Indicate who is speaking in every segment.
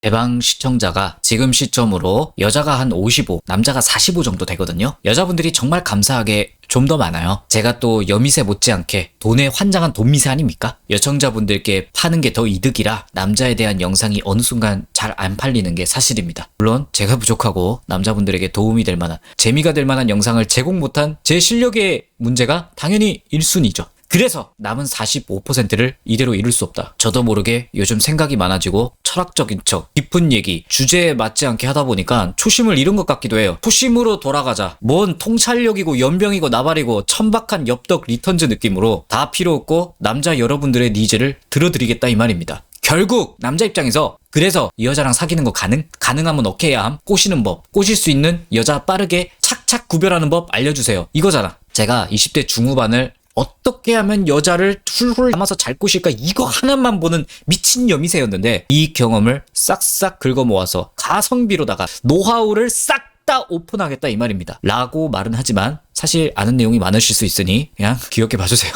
Speaker 1: 대방 시청자가 지금 시점으로 여자가 한 55, 남자가 45 정도 되거든요. 여자분들이 정말 감사하게 좀 더 많아요. 제가 또 여미새 못지않게 돈에 환장한 돈미새 아닙니까? 여청자분들께 파는 게 더 이득이라 남자에 대한 영상이 어느 순간 잘 안 팔리는 게 사실입니다. 물론 제가 부족하고 남자분들에게 도움이 될 만한, 재미가 될 만한 영상을 제공 못한 제 실력의 문제가 당연히 1순위죠. 그래서 남은 45%를 이대로 이룰 수 없다. 저도 모르게 요즘 생각이 많아지고 철학적인 척, 깊은 얘기, 주제에 맞지 않게 하다 보니까 초심을 잃은 것 같기도 해요. 초심으로 돌아가자. 뭔 통찰력이고 연병이고 나발이고 천박한 엽떡 리턴즈 느낌으로 다 필요 없고 남자 여러분들의 니즈를 들어드리겠다 이 말입니다. 결국 남자 입장에서 그래서 이 여자랑 사귀는 거 가능하면 어떻게 해야 함? 꼬시는 법, 꼬실 수 있는 여자 빠르게 착착 구별하는 법 알려주세요. 이거잖아. 제가 20대 중후반을 어떻게 하면 여자를 훌훌 담아서 잘 꼬실까 이거 하나만 보는 미친 여미새였는데 이 경험을 싹싹 긁어 모아서 가성비로다가 노하우를 싹 다 오픈하겠다 이 말입니다. 라고 말은 하지만 사실 아는 내용이 많으실 수 있으니 그냥 귀엽게 봐주세요.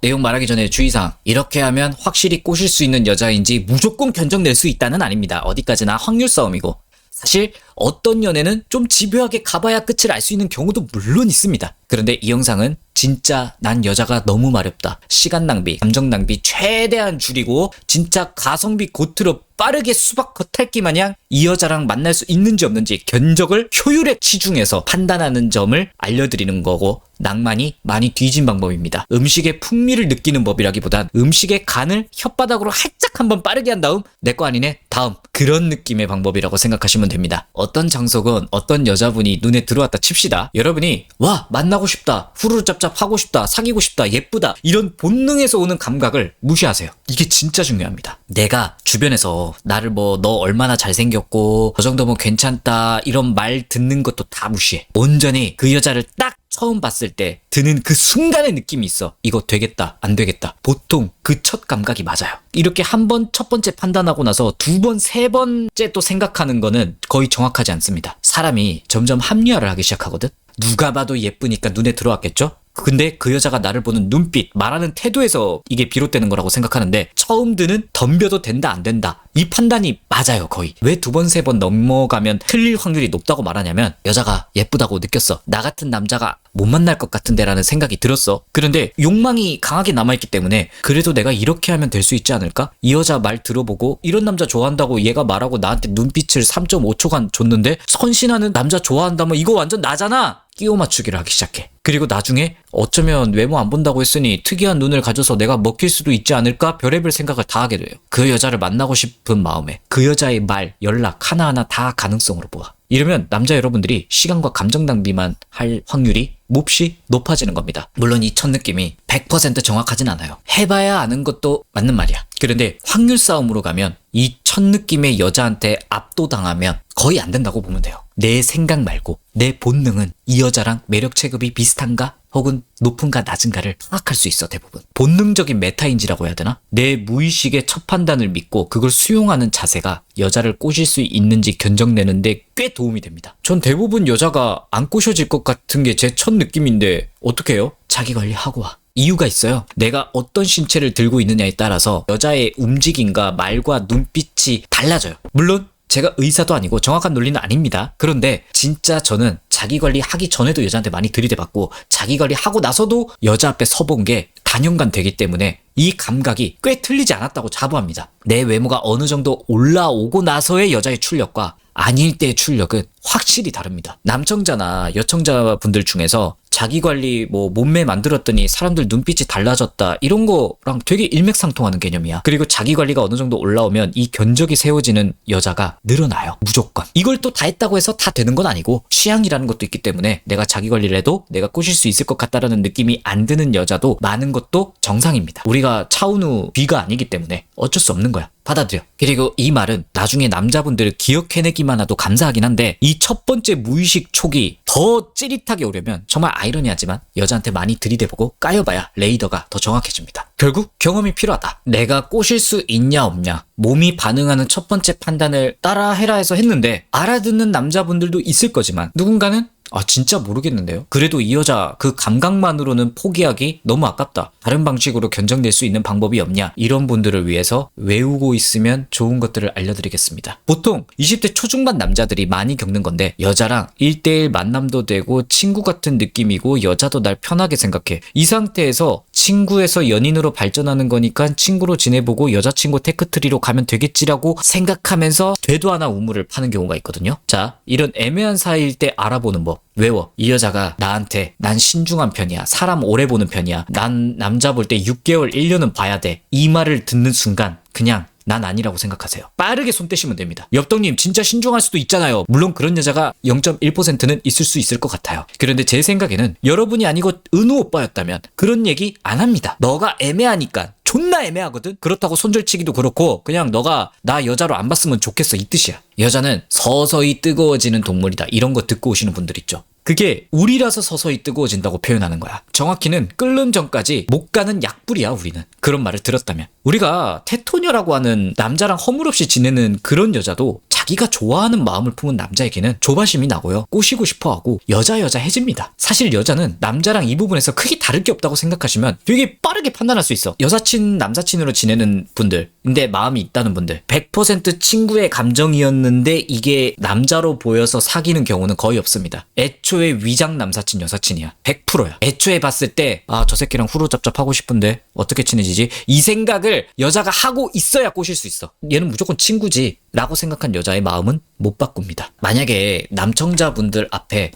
Speaker 1: 내용 말하기 전에 주의사항. 이렇게 하면 확실히 꼬실 수 있는 여자인지 무조건 견적낼 수 있다는 아닙니다. 어디까지나 확률 싸움이고 사실 어떤 연애는 좀 집요하게 가봐야 끝을 알 수 있는 경우도 물론 있습니다. 그런데 이 영상은 진짜 난 여자가 너무 마렵다. 시간 낭비, 감정 낭비 최대한 줄이고 진짜 가성비 고트로 빠르게 수박 겉핥기 마냥 이 여자랑 만날 수 있는지 없는지 견적을 효율에 치중해서 판단하는 점을 알려드리는 거고 낭만이 많이 뒤진 방법입니다. 음식의 풍미를 느끼는 법이라기보단 음식의 간을 혓바닥으로 살짝 한번 빠르게 한 다음 내 거 아니네 다음 그런 느낌의 방법이라고 생각하시면 됩니다. 어떤 장소건 어떤 여자분이 눈에 들어왔다 칩시다. 여러분이 와 만나고 싶다, 후루룩 짭짭 하고 싶다, 사귀고 싶다, 예쁘다 이런 본능에서 오는 감각을 무시하세요. 이게 진짜 중요합니다. 내가 주변에서 나를 뭐 너 얼마나 잘생겼고 저 정도면 괜찮다 이런 말 듣는 것도 다 무시해. 온전히 그 여자를 딱 처음 봤을 때 드는 그 순간의 느낌이 있어. 이거 되겠다, 안 되겠다. 보통 그 첫 감각이 맞아요. 이렇게 한 번 첫 번째 판단하고 나서 두 번, 세 번째 또 생각하는 거는 거의 정확하지 않습니다. 사람이 점점 합리화를 하기 시작하거든. 누가 봐도 예쁘니까 눈에 들어왔겠죠? 근데 그 여자가 나를 보는 눈빛, 말하는 태도에서 이게 비롯되는 거라고 생각하는데 처음 드는 덤벼도 된다 안 된다 이 판단이 맞아요. 거의. 왜 두 번, 세 번 넘어가면 틀릴 확률이 높다고 말하냐면 여자가 예쁘다고 느꼈어. 나 같은 남자가 못 만날 것 같은데 라는 생각이 들었어. 그런데 욕망이 강하게 남아있기 때문에 그래도 내가 이렇게 하면 될 수 있지 않을까? 이 여자 말 들어보고 이런 남자 좋아한다고 얘가 말하고 나한테 눈빛을 3.5초간 줬는데 선신하는 남자 좋아한다면 이거 완전 나잖아! 끼워 맞추기를 하기 시작해. 그리고 나중에 어쩌면 외모 안 본다고 했으니 특이한 눈을 가져서 내가 먹힐 수도 있지 않을까 별의별 생각을 다 하게 돼요. 그 여자를 만나고 싶은 마음에 그 여자의 말, 연락 하나하나 다 가능성으로 보아. 이러면 남자 여러분들이 시간과 감정 낭비만 할 확률이 몹시 높아지는 겁니다. 물론 이 첫 느낌이 100% 정확하진 않아요. 해봐야 아는 것도 맞는 말이야. 그런데 확률 싸움으로 가면 이 첫 느낌의 여자한테 압도당하면 거의 안 된다고 보면 돼요. 내 생각 말고 내 본능은 이 여자랑 매력 체급이 비슷한가? 혹은 높은가 낮은가를 파악할 수 있어. 대부분 본능적인 메타인지라고 해야 되나? 내 무의식의 첫 판단을 믿고 그걸 수용하는 자세가 여자를 꼬실 수 있는지 견적내는데 꽤 도움이 됩니다. 전 대부분 여자가 안 꼬셔질 것 같은 게 제 첫 느낌인데 어떻게 해요? 자기 관리하고 와. 이유가 있어요. 내가 어떤 신체를 들고 있느냐에 따라서 여자의 움직임과 말과 눈빛이 달라져요. 물론 제가 의사도 아니고 정확한 논리는 아닙니다. 그런데 진짜 저는 자기 관리하기 전에도 여자한테 많이 들이대봤고 자기 관리하고 나서도 여자 앞에 서본 게 단연간 되기 때문에 이 감각이 꽤 틀리지 않았다고 자부합니다. 내 외모가 어느 정도 올라오고 나서의 여자의 출력과 아닐 때의 출력은 확실히 다릅니다. 남청자나 여청자분들 중에서 자기 관리 뭐 몸매 만들었더니 사람들 눈빛이 달라졌다 이런 거랑 되게 일맥상통하는 개념이야. 그리고 자기 관리가 어느 정도 올라오면 이 견적이 세워지는 여자가 늘어나요. 무조건. 이걸 또 다 했다고 해서 다 되는 건 아니고 취향이라는 것도 있기 때문에 내가 자기 관리를 해도 내가 꼬실 수 있을 것 같다라는 느낌이 안 드는 여자도 많은 것도 정상입니다. 우리가 차은우 B가 아니기 때문에 어쩔 수 없는 거야. 받아들여. 그리고 이 말은 나중에 남자분들 기억해내기만 해도 감사하긴 한데 이 첫 번째 무의식 촉이 더 찌릿하게 오려면 정말 아이러니하지만 여자한테 많이 들이대보고 까여봐야 레이더가 더 정확해집니다. 결국 경험이 필요하다. 내가 꼬실 수 있냐 없냐 몸이 반응하는 첫 번째 판단을 따라해라 해서 했는데 알아듣는 남자분들도 있을 거지만 누군가는 아 진짜 모르겠는데요. 그래도 이 여자 그 감각만으로는 포기하기 너무 아깝다. 다른 방식으로 견적낼 수 있는 방법이 없냐. 이런 분들을 위해서 외우고 있으면 좋은 것들을 알려드리겠습니다. 보통 20대 초중반 남자들이 많이 겪는 건데 여자랑 1대1 만남도 되고 친구 같은 느낌이고 여자도 날 편하게 생각해. 이 상태에서 친구에서 연인으로 발전하는 거니까 친구로 지내보고 여자친구 테크트리로 가면 되겠지라고 생각하면서 되도 않아 우물을 파는 경우가 있거든요. 자, 이런 애매한 사이일 때 알아보는 법 외워. 이 여자가 나한테 난 신중한 편이야. 사람 오래 보는 편이야. 난 남자 볼 때 6개월, 1년은 봐야 돼. 이 말을 듣는 순간 그냥 난 아니라고 생각하세요. 빠르게 손 떼시면 됩니다. 엽떡님 진짜 신중할 수도 있잖아요. 물론 그런 여자가 0.1%는 있을 수 있을 것 같아요. 그런데 제 생각에는 여러분이 아니고 은우 오빠였다면 그런 얘기 안 합니다. 너가 애매하니까. 존나 애매하거든? 그렇다고 손절치기도 그렇고 그냥 너가 나 여자로 안 봤으면 좋겠어 이 뜻이야. 여자는 서서히 뜨거워지는 동물이다. 이런 거 듣고 오시는 분들 있죠. 그게 우리라서 서서히 뜨거워진다고 표현하는 거야. 정확히는 끓는 전까지 못 가는 약불이야 우리는. 그런 말을 들었다면. 우리가 테토녀라고 하는 남자랑 허물없이 지내는 그런 여자도 자기가 좋아하는 마음을 품은 남자에게는 조바심이 나고요. 꼬시고 싶어하고 여자해집니다. 사실 여자는 남자랑 이 부분에서 크게 다를 게 없다고 생각하시면 되게 빠르게 판단할 수 있어. 여사친, 남사친으로 지내는 분들, 근데 마음이 있다는 분들 100% 친구의 감정이었는데 이게 남자로 보여서 사귀는 경우는 거의 없습니다. 애초에 위장 남사친, 여사친이야. 100%야. 애초에 봤을 때 아, 저 새끼랑 후루잡잡하고 싶은데 어떻게 친해지지? 이 생각을 여자가 하고 있어야 꼬실 수 있어. 얘는 무조건 친구지 라고 생각한 여자의 마음은 못 바꿉니다. 만약에 남청자분들 앞에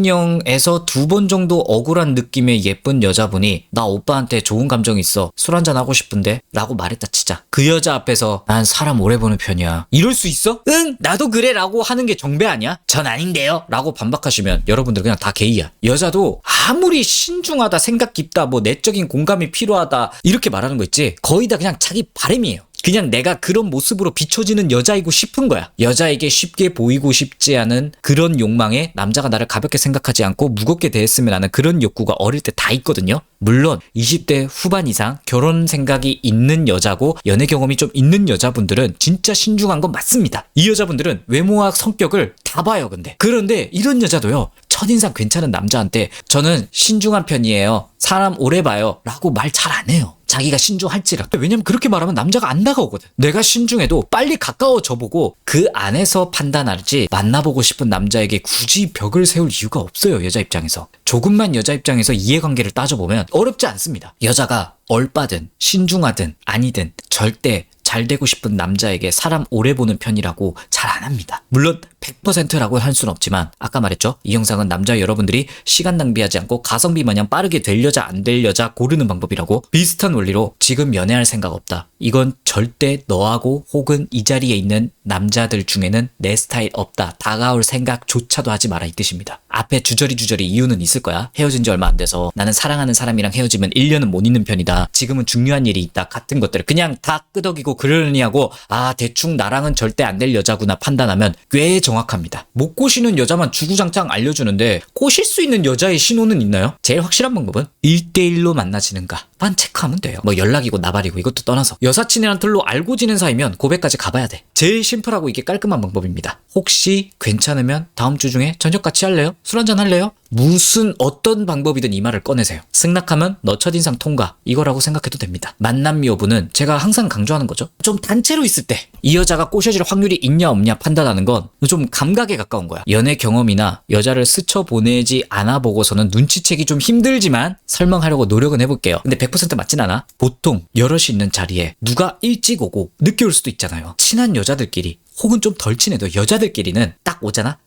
Speaker 1: 장원영에서 2번 정도 억울한 느낌의 예쁜 여자분이 나 오빠한테 좋은 감정 있어. 술 한잔 하고 싶은데 라고 말했다 치자. 그 여자 앞에서 난 사람 오래 보는 편이야. 이럴 수 있어? 응 나도 그래 라고 하는 게 정배 아니야? 전 아닌데요 라고 반박하시면 여러분들 그냥 다 게이야. 여자도 아무리 신중하다, 생각 깊다, 뭐 내적인 공감이 필요하다 이렇게 말하는 거 있지 거의 다 그냥 자기 바람이에요. 그냥 내가 그런 모습으로 비춰지는 여자이고 싶은 거야. 여자에게 쉽게 보이고 싶지 않은 그런 욕망에 남자가 나를 가볍게 생각하지 않고 무겁게 대했으면 하는 그런 욕구가 어릴 때 다 있거든요. 물론 20대 후반 이상 결혼 생각이 있는 여자고 연애 경험이 좀 있는 여자분들은 진짜 신중한 건 맞습니다. 이 여자분들은 외모와 성격을 다 봐요. 그런데 이런 여자도요. 첫인상 괜찮은 남자한테 저는 신중한 편이에요. 사람 오래 봐요. 라고 말 잘 안 해요. 자기가 신중할지라도. 왜냐면 그렇게 말하면 남자가 안 다가오거든. 내가 신중해도 빨리 가까워져 보고 그 안에서 판단하지 만나보고 싶은 남자에게 굳이 벽을 세울 이유가 없어요. 여자 입장에서. 조금만 여자 입장에서 이해관계를 따져보면 어렵지 않습니다. 여자가 얼빠든 신중하든 아니든 절대 잘 되고 싶은 남자에게 사람 오래 보는 편이라고 잘 안 합니다. 물론 100%라고 할 수는 없지만 아까 말했죠. 이 영상은 남자 여러분들이 시간 낭비하지 않고 가성비 마냥 빠르게 될 여자 안 될 여자 고르는 방법이라고. 비슷한 원리로 지금 연애할 생각 없다. 이건 절대 너하고 혹은 이 자리에 있는 남자들 중에는 내 스타일 없다. 다가올 생각조차도 하지 마라 이 뜻입니다. 앞에 주저리 이유는 있을 거야. 헤어진 지 얼마 안 돼서 나는 사랑하는 사람이랑 헤어지면 1년은 못 있는 편이다. 지금은 중요한 일이 있다. 같은 것들을 그냥 다 끄덕이고 그러려니 하고 아 대충 나랑은 절대 안 될 여자구나 판단하면 꽤 정확합니다. 못 꼬시는 여자만 주구장창 알려주는데 꼬실 수 있는 여자의 신호는 있나요? 제일 확실한 방법은 1대1로 만나지는가만 체크하면 돼요. 뭐 연락이고 나발이고 이것도 떠나서 여사친이란 틀로 알고 지낸 사이면 고백까지 가봐야 돼. 제일 심플하고 이게 깔끔한 방법입니다. 혹시 괜찮으면 다음 주 중에 저녁 같이 할래요? 술 한잔 할래요? 무슨 어떤 방법이든 이 말을 꺼내세요. 승낙하면 너 첫인상 통과 이거라고 생각해도 됩니다. 만남 여부는 제가 항상 강조하는 거죠. 좀 단체로 있을 때 이 여자가 꼬셔질 확률이 있냐 없냐 판단하는 건 좀 감각에 가까운 거야. 연애 경험이나 여자를 스쳐보내지 않아 보고서는 눈치채기 좀 힘들지만 설명하려고 노력은 해볼게요. 근데 100% 맞진 않아. 보통 여럿이 있는 자리에 누가 일찍 오고 늦게 올 수도 있잖아요. 친한 여자들끼리 혹은 좀 덜 친해도 여자들끼리는 딱 오잖아.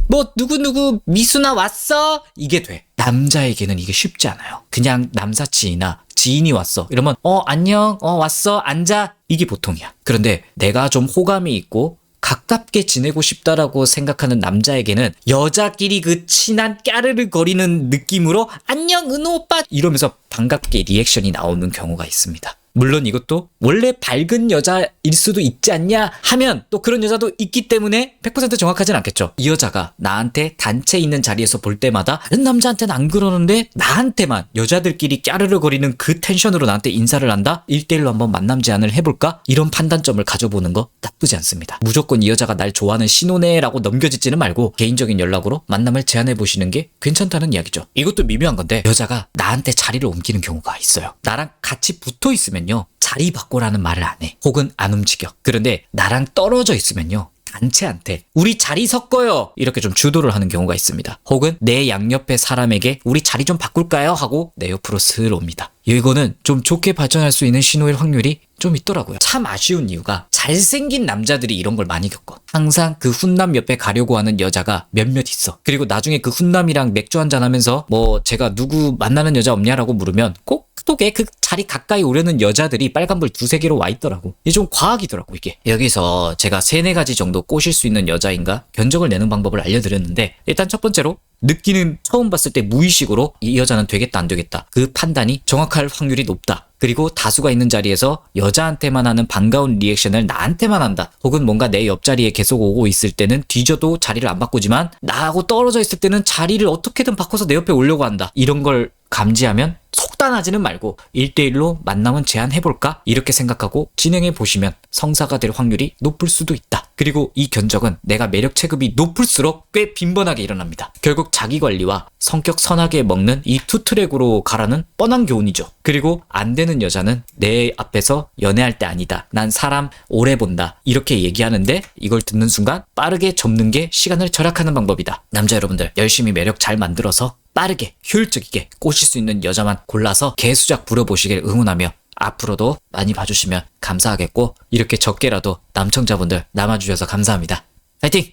Speaker 1: 뭐 누구누구 미수나 왔어? 이게 돼. 남자에게는 이게 쉽지 않아요. 그냥 남사친이나 지인이 왔어 이러면 안녕 왔어 앉아 이게 보통이야. 그런데 내가 좀 호감이 있고 가깝게 지내고 싶다라고 생각하는 남자에게는 여자끼리 그 친한 까르르 거리는 느낌으로 안녕 은호 오빠 이러면서 반갑게 리액션이 나오는 경우가 있습니다. 물론 이것도 원래 밝은 여자일 수도 있지 않냐 하면 또 그런 여자도 있기 때문에 100% 정확하진 않겠죠. 이 여자가 나한테 단체 있는 자리에서 볼 때마다 다른 남자한테는 안 그러는데 나한테만 여자들끼리 까르르 거리는 그 텐션으로 나한테 인사를 한다? 1대1로 한번 만남 제안을 해볼까? 이런 판단점을 가져보는 거 나쁘지 않습니다. 무조건 이 여자가 날 좋아하는 신호네라고 넘겨짓지는 말고 개인적인 연락으로 만남을 제안해보시는 게 괜찮다는 이야기죠. 이것도 미묘한 건데 여자가 나한테 자리를 옮기는 경우가 있어요. 나랑 같이 붙어 있으면요 자리 바꾸라는 말을 안 해. 혹은 안 움직여. 그런데 나랑 떨어져 있으면요 단체한테 우리 자리 섞어요 이렇게 좀 주도를 하는 경우가 있습니다. 혹은 내 양옆의 사람에게 우리 자리 좀 바꿀까요 하고 내 옆으로 슬 옵니다. 이거는 좀 좋게 발전할 수 있는 신호일 확률이 좀 있더라고요. 참 아쉬운 이유가 잘생긴 남자들이 이런 걸 많이 겪어. 항상 그 훈남 옆에 가려고 하는 여자가 몇몇 있어. 그리고 나중에 그 훈남이랑 맥주 한잔 하면서 뭐 제가 누구 만나는 여자 없냐라고 물으면 꼭 카톡에 그 자리 가까이 오려는 여자들이 빨간불 두세 개로 와 있더라고. 이게 좀 과학이더라고 이게. 여기서 제가 3-4가지 정도 꼬실 수 있는 여자인가 견적을 내는 방법을 알려드렸는데 일단 첫 번째로 느끼는 처음 봤을 때 무의식으로 이 여자는 되겠다 안 되겠다 그 판단이 정확할 확률이 높다. 그리고 다수가 있는 자리에서 여자한테만 하는 반가운 리액션을 나한테만 한다. 혹은 뭔가 내 옆자리에 계속 오고 있을 때는 뒤져도 자리를 안 바꾸지만 나하고 떨어져 있을 때는 자리를 어떻게든 바꿔서 내 옆에 오려고 한다. 이런 걸 감지하면 속단하지는 말고 1대1로 만남은 제안해볼까? 이렇게 생각하고 진행해보시면 성사가 될 확률이 높을 수도 있다. 그리고 이 견적은 내가 매력 체급이 높을수록 꽤 빈번하게 일어납니다. 결국 자기관리와 성격 선하게 먹는 이 투트랙으로 가라는 뻔한 교훈이죠. 그리고 안 되는 여자는 내 앞에서 연애할 때 아니다. 난 사람 오래 본다. 이렇게 얘기하는데 이걸 듣는 순간 빠르게 접는 게 시간을 절약하는 방법이다. 남자 여러분들 열심히 매력 잘 만들어서 빠르게 효율적이게 꼬실 수 있는 여자만 골라서 개수작 부려보시길 응원하며 앞으로도 많이 봐주시면 감사하겠고 이렇게 적게라도 남청자분들 남아주셔서 감사합니다. 파이팅!